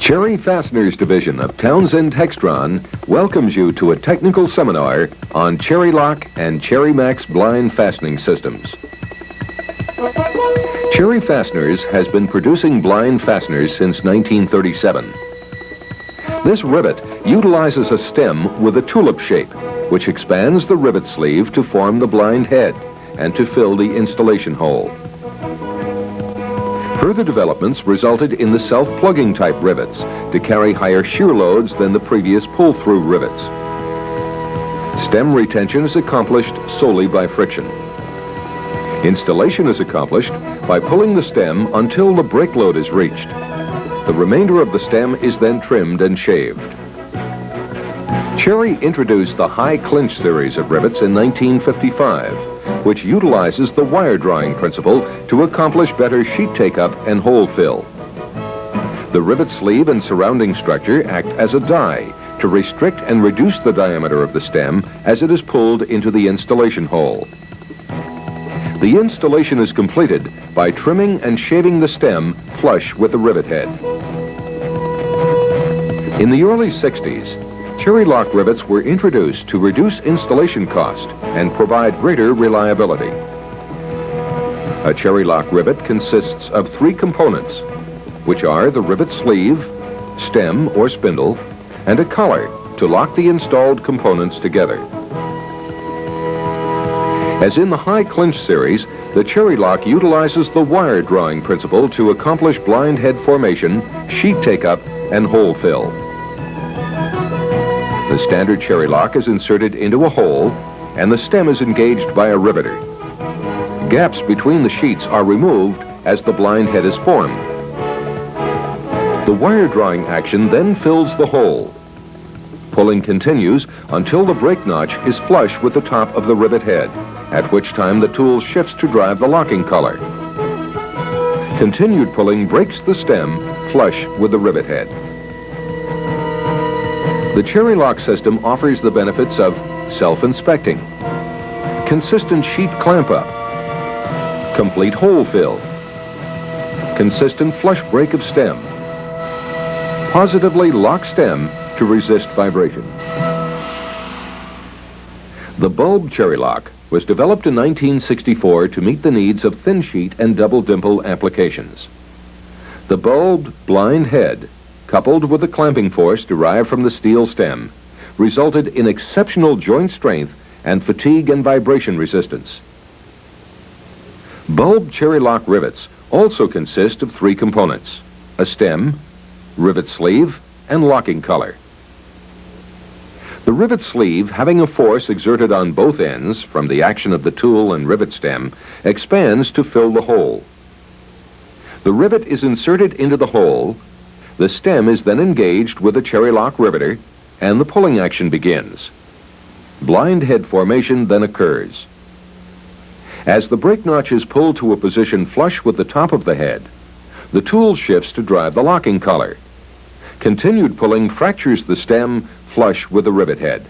Cherry Fasteners Division of Townsend Textron welcomes you to a technical seminar on Cherry Lock and Cherry Max blind fastening systems. Cherry Fasteners has been producing blind fasteners since 1937. This rivet utilizes a stem with a tulip shape, which expands the rivet sleeve to form the blind head and to fill the installation hole. Further developments resulted in the self-plugging type rivets to carry higher shear loads than the previous pull-through rivets. Stem retention is accomplished solely by friction. Installation is accomplished by pulling the stem until the brake load is reached. The remainder of the stem is then trimmed and shaved. Cherry introduced the high clinch series of rivets in 1955, which utilizes the wire drawing principle to accomplish better sheet take-up and hole fill. The rivet sleeve and surrounding structure act as a die to restrict and reduce the diameter of the stem as it is pulled into the installation hole. The installation is completed by trimming and shaving the stem flush with the rivet head. In the early 60s, Cherry Lock rivets were introduced to reduce installation cost and provide greater reliability. A Cherry Lock rivet consists of three components, which are the rivet sleeve, stem or spindle, and a collar to lock the installed components together. As in the high clinch series, the Cherry Lock utilizes the wire drawing principle to accomplish blind head formation, sheet take-up, and hole fill. The standard Cherry Lock is inserted into a hole, and the stem is engaged by a riveter. Gaps between the sheets are removed as the blind head is formed. The wire drawing action then fills the hole. Pulling continues until the brake notch is flush with the top of the rivet head, at which time the tool shifts to drive the locking collar. Continued pulling breaks the stem flush with the rivet head. The Cherry Lock system offers the benefits of self-inspecting, consistent sheet clamp-up, complete hole fill, consistent flush break of stem, positively lock stem to resist vibration. The bulb Cherry Lock was developed in 1964 to meet the needs of thin sheet and double dimple applications. The bulbed blind head, coupled with the clamping force derived from the steel stem, resulted in exceptional joint strength and fatigue and vibration resistance. Bulb Cherry Lock rivets also consist of three components: a stem, rivet sleeve, and locking collar. The rivet sleeve, having a force exerted on both ends from the action of the tool and rivet stem, expands to fill the hole. The rivet is inserted into the hole. The stem is then engaged with a Cherry Lock riveter, and the pulling action begins. Blind head formation then occurs. As the brake notch is pulled to a position flush with the top of the head, the tool shifts to drive the locking collar. Continued pulling fractures the stem flush with the rivet head.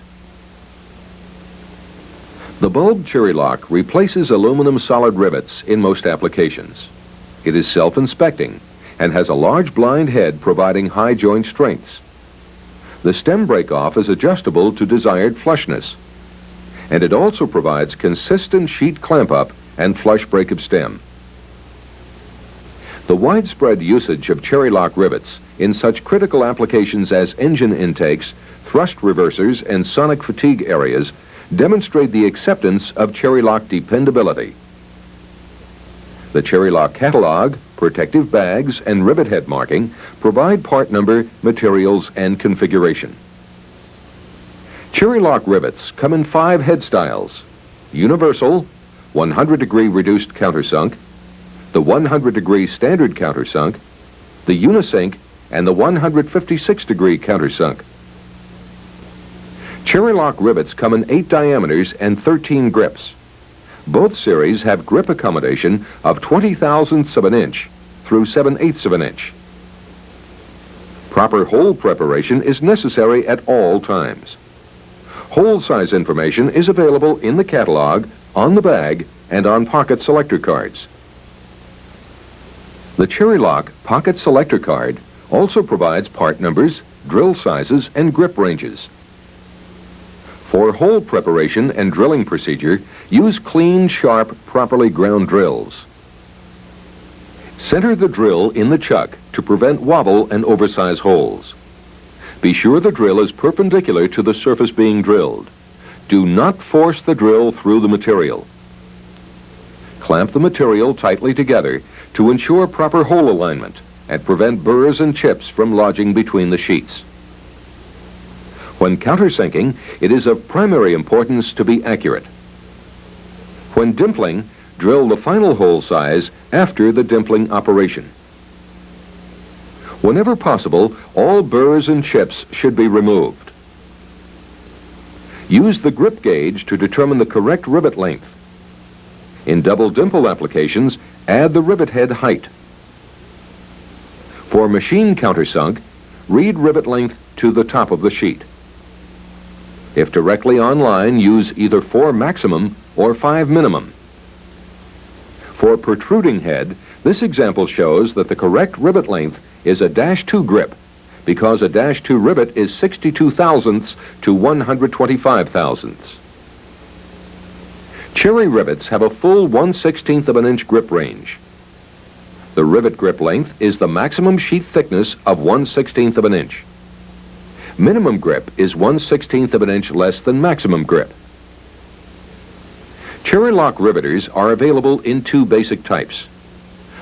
The bulb Cherry Lock replaces aluminum solid rivets in most applications. It is self-inspecting and has a large blind head providing high joint strengths. The stem break-off is adjustable to desired flushness, and it also provides consistent sheet clamp-up and flush break of stem. The widespread usage of Cherry Lock rivets in such critical applications as engine intakes, thrust reversers, and sonic fatigue areas demonstrate the acceptance of Cherry Lock dependability. The Cherry Lock catalog, protective bags, and rivet head marking provide part number, materials, and configuration. Cherry Lock rivets come in 5 head styles: universal, 100-degree reduced countersunk, the 100-degree standard countersunk, the unisync, and the 156-degree countersunk. Cherry Lock rivets come in 8 diameters and 13 grips. Both series have grip accommodation of 20,000ths of an inch through 7/8 of an inch. Proper hole preparation is necessary at all times. Hole size information is available in the catalog, on the bag, and on pocket selector cards. The Cherry Lock pocket selector card Also provides part numbers, drill sizes, and grip ranges. For hole preparation and drilling procedure, use clean, sharp, properly ground drills. Center the drill in the chuck to prevent wobble and oversize holes. Be sure the drill is perpendicular to the surface being drilled. Do not force the drill through the material. Clamp the material tightly together to ensure proper hole alignment and prevent burrs and chips from lodging between the sheets. When countersinking, it is of primary importance to be accurate. When dimpling, drill the final hole size after the dimpling operation. Whenever possible, all burrs and chips should be removed. Use the grip gauge to determine the correct rivet length. In double dimple applications, add the rivet head height. For machine countersunk, read rivet length to the top of the sheet. If directly on line, use either 4 maximum or 5 minimum. For protruding head, this example shows that the correct rivet length is a -2 grip, because a -2 rivet is 62 thousandths to 125 thousandths. Cherry rivets have a full 1/16 of an inch grip range. The rivet grip length is the maximum sheet thickness of 1/16 of an inch. Minimum grip is 1/16 of an inch less than maximum grip. Cherry lock riveters are available in 2 basic types.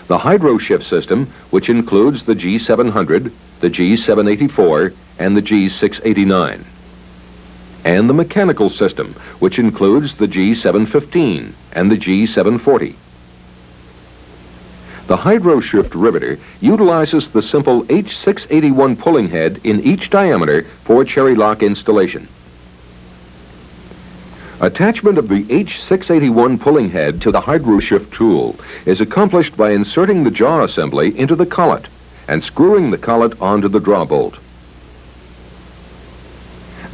The hydro shift system, which includes the G700, the G784, and the G689. And the mechanical system, which includes the G715 and the G740. The hydro shift riveter utilizes the simple H681 pulling head in each diameter for cherry lock installation. Attachment of the H681 pulling head to the hydro shift tool is accomplished by inserting the jaw assembly into the collet and screwing the collet onto the draw bolt.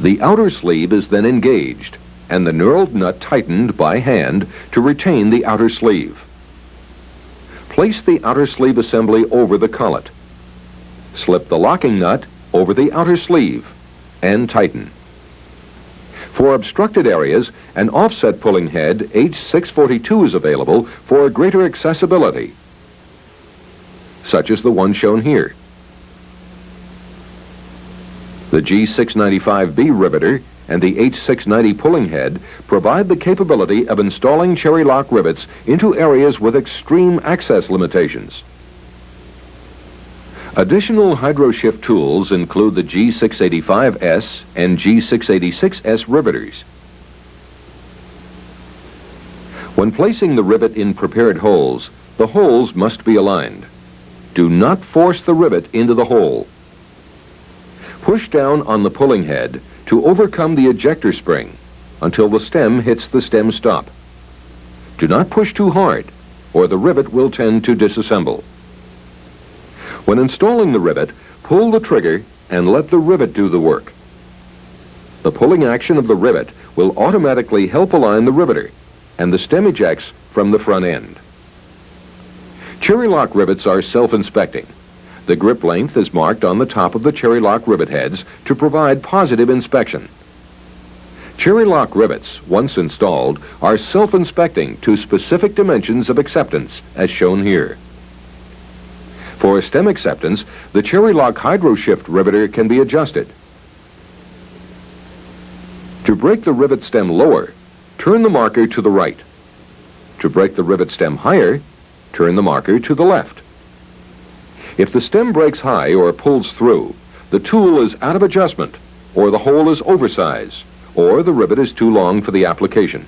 The outer sleeve is then engaged and the knurled nut tightened by hand to retain the outer sleeve. Place the outer sleeve assembly over the collet. Slip the locking nut over the outer sleeve and tighten. For obstructed areas, an offset pulling head H642 is available for greater accessibility, such as the one shown here. The G695B riveter and the H690 pulling head provide the capability of installing cherry lock rivets into areas with extreme access limitations. Additional hydro shift tools include the G685S and G686S riveters. When placing the rivet in prepared holes, the holes must be aligned. Do not force the rivet into the hole. Push down on the pulling head to overcome the ejector spring until the stem hits the stem stop. Do not push too hard, or the rivet will tend to disassemble. When installing the rivet, pull the trigger and let the rivet do the work. The pulling action of the rivet will automatically help align the riveter, and the stem ejects from the front end. Cherry lock rivets are self-inspecting. The grip length is marked on the top of the cherry lock rivet heads to provide positive inspection. Cherry lock rivets, once installed, are self-inspecting to specific dimensions of acceptance, as shown here. For stem acceptance, the cherry lock hydro shift riveter can be adjusted. To break the rivet stem lower, turn the marker to the right. To break the rivet stem higher, turn the marker to the left. If the stem breaks high or pulls through, the tool is out of adjustment, or the hole is oversized, or the rivet is too long for the application.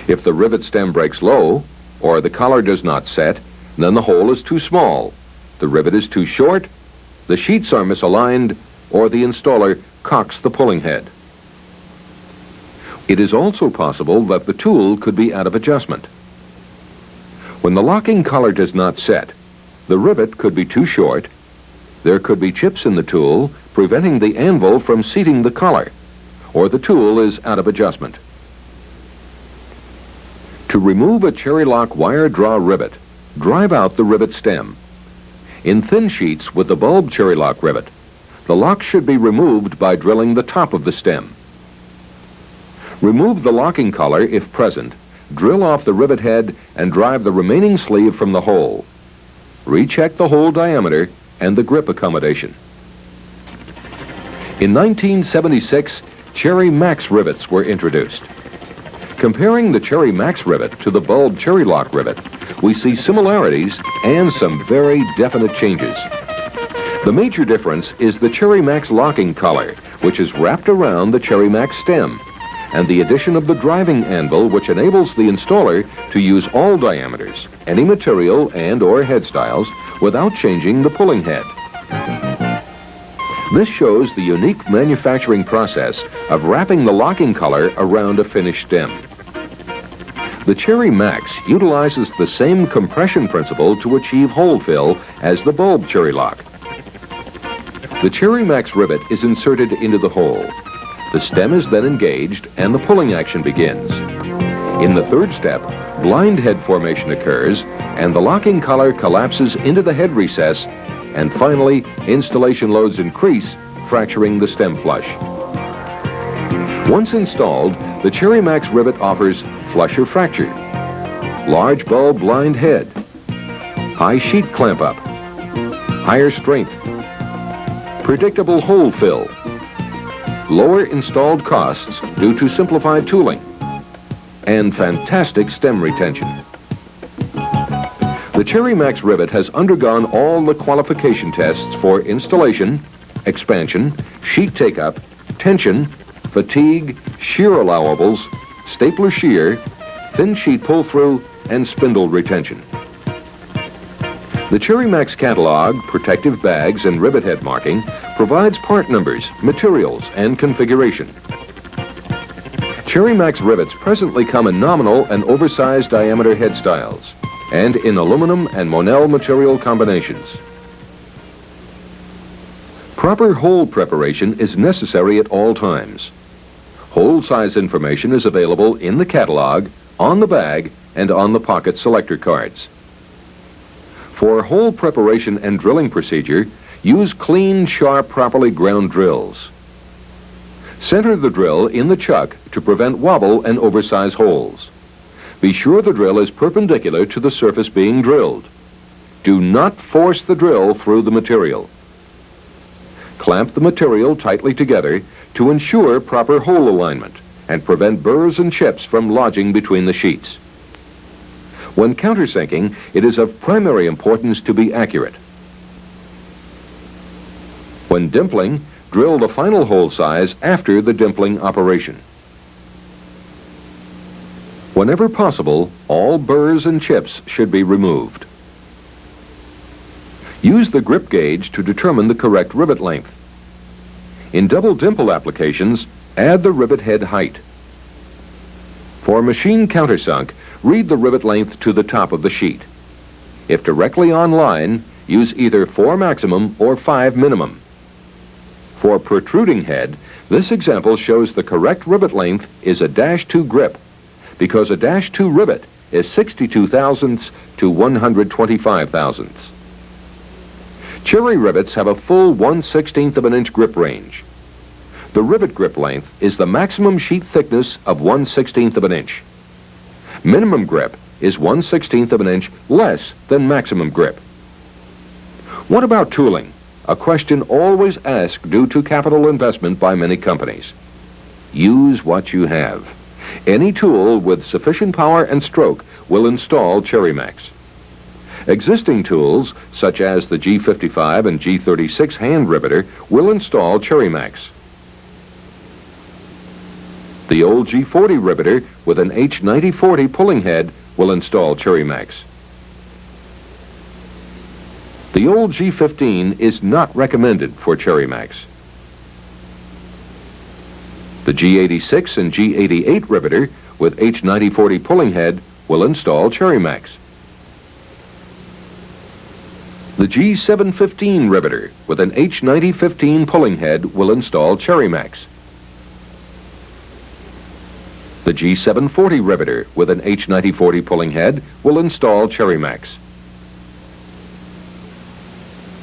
If the rivet stem breaks low, or the collar does not set, then the hole is too small, the rivet is too short, the sheets are misaligned, or the installer cocks the pulling head. It is also possible that the tool could be out of adjustment. When the locking collar does not set, the rivet could be too short, there could be chips in the tool preventing the anvil from seating the collar, or the tool is out of adjustment. To remove a cherry lock wire draw rivet, drive out the rivet stem. In thin sheets with the bulb cherry lock rivet, the lock should be removed by drilling the top of the stem. Remove the locking collar if present, drill off the rivet head, and drive the remaining sleeve from the hole. Recheck the hole diameter and the grip accommodation. In 1976, Cherry Max Rivets were introduced. Comparing the Cherry Max rivet to the bulb cherry lock rivet, we see similarities and some very definite changes. The major difference is the Cherry Max locking collar, which is wrapped around the Cherry Max stem, and the addition of the driving anvil, which enables the installer to use all diameters, any material and/or head styles, without changing the pulling head. This shows the unique manufacturing process of wrapping the locking collar around a finished stem. The Cherry Max utilizes the same compression principle to achieve hole fill as the bulb cherry lock. The Cherry Max rivet is inserted into the hole. The stem is then engaged and the pulling action begins. In the third step, blind head formation occurs and the locking collar collapses into the head recess, and finally, installation loads increase, fracturing the stem flush. Once installed, the Cherry Max rivet offers flush or fracture, large bulb blind head, high sheet clamp up, higher strength, predictable hole fill, lower installed costs due to simplified tooling, and fantastic stem retention. The Cherry Max rivet has undergone all the qualification tests for installation, expansion, sheet take-up, tension, fatigue, shear allowables, stapler shear, thin sheet pull-through, and spindle retention. The Cherry Max catalog, protective bags, and rivet head marking provides part numbers, materials, and configuration. Cherry Max rivets presently come in nominal and oversized diameter head styles, and in aluminum and Monel material combinations. Proper hole preparation is necessary at all times. Hole size information is available in the catalog, on the bag, and on the pocket selector cards. For hole preparation and drilling procedure, use clean, sharp, properly ground drills. Center the drill in the chuck to prevent wobble and oversize holes. Be sure the drill is perpendicular to the surface being drilled. Do not force the drill through the material. Clamp the material tightly together to ensure proper hole alignment and prevent burrs and chips from lodging between the sheets. When countersinking, it is of primary importance to be accurate. When dimpling, drill the final hole size after the dimpling operation. Whenever possible, all burrs and chips should be removed. Use the grip gauge to determine the correct rivet length. In double dimple applications, add the rivet head height. For machine countersunk, read the rivet length to the top of the sheet. If directly on line, use either 4 maximum or 5 minimum. For protruding head, this example shows the correct rivet length is a -2 grip, because a -2 rivet is 62 thousandths to 125 thousandths. Cherry rivets have a full 1/16 of an inch grip range. The rivet grip length is the maximum sheet thickness of 1/16 of an inch. Minimum grip is 1/16 of an inch less than maximum grip. What about tooling? A question always asked due to capital investment by many companies. Use what you have. Any tool with sufficient power and stroke will install Cherry Max. Existing tools, such as the G55 and G36 hand riveter, will install Cherry Max. The old G40 riveter with an H9040 pulling head will install Cherry Max. The old G15 is not recommended for Cherry Max. The G86 and G88 riveter with H9040 pulling head will install Cherry Max. The G715 riveter with an H9015 pulling head will install Cherry Max. The G740 riveter with an H9040 pulling head will install Cherry Max.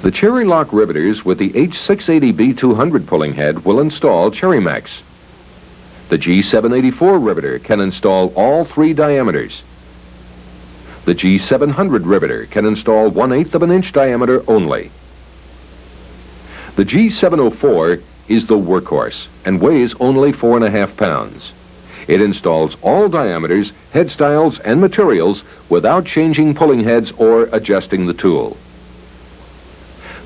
The Cherry lock riveters with the H680B200 pulling head will install Cherry Max. The G784 riveter can install all 3 diameters. The G700 riveter can install 1/8 of an inch diameter only. The G704 is the workhorse and weighs only 4.5 pounds. It installs all diameters, head styles, and materials without changing pulling heads or adjusting the tool.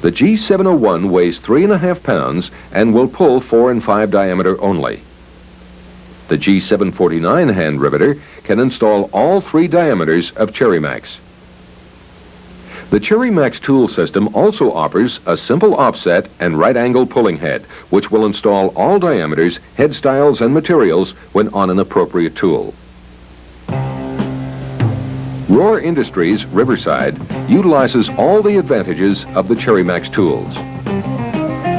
The G701 weighs 3.5 pounds and will pull 4 and 5 diameter only. The G749 hand riveter can install all 3 diameters of Cherry Max. The Cherry Max tool system also offers a simple offset and right angle pulling head, which will install all diameters, head styles, and materials when on an appropriate tool. Rohr Industries Riverside utilizes all the advantages of the Cherry Max tools.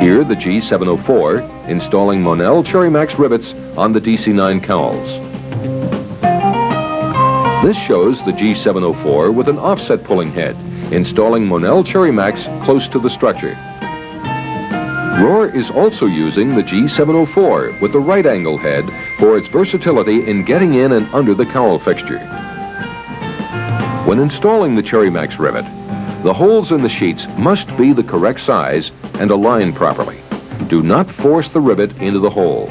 Here, the G704 installing Monel Cherry Max rivets on the DC9 cowls. This shows the G704 with an offset pulling head, installing Monel Cherry Max close to the structure. Rohr is also using the G704 with the right angle head for its versatility in getting in and under the cowl fixture. When installing the Cherry Max rivet, the holes in the sheets must be the correct size and aligned properly. Do not force the rivet into the hole.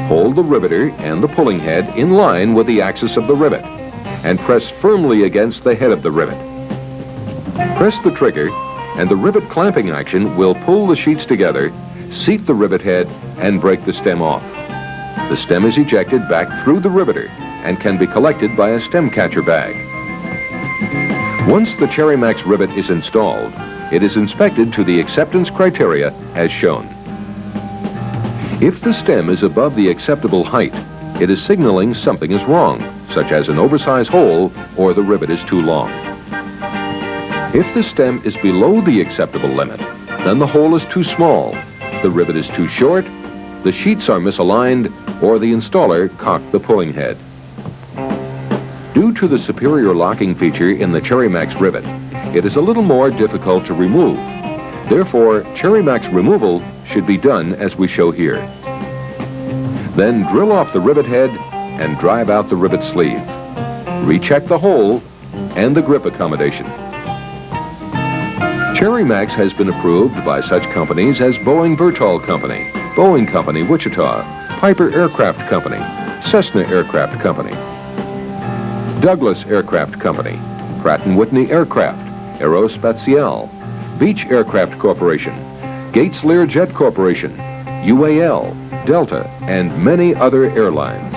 Hold the riveter and the pulling head in line with the axis of the rivet and press firmly against the head of the rivet. Press the trigger and the rivet clamping action will pull the sheets together, seat the rivet head, and break the stem off. The stem is ejected back through the riveter and can be collected by a stem catcher bag. Once the Cherry Max rivet is installed, it is inspected to the acceptance criteria as shown. If the stem is above the acceptable height, it is signaling something is wrong, such as an oversized hole or the rivet is too long. If the stem is below the acceptable limit, then the hole is too small, the rivet is too short, the sheets are misaligned, or the installer cocked the pulling head. Due to the superior locking feature in the Cherry Max rivet, it is a little more difficult to remove. Therefore, Cherry Max removal should be done as we show here. Then drill off the rivet head and drive out the rivet sleeve. Recheck the hole and the grip accommodation. Cherry Max has been approved by such companies as Boeing Vertol Company, Boeing Company Wichita, Piper Aircraft Company, Cessna Aircraft Company, Douglas Aircraft Company, Pratt & Whitney Aircraft, Aerospatiale, Beech Aircraft Corporation, Gates Lear Jet Corporation, UAL, Delta, and many other airlines.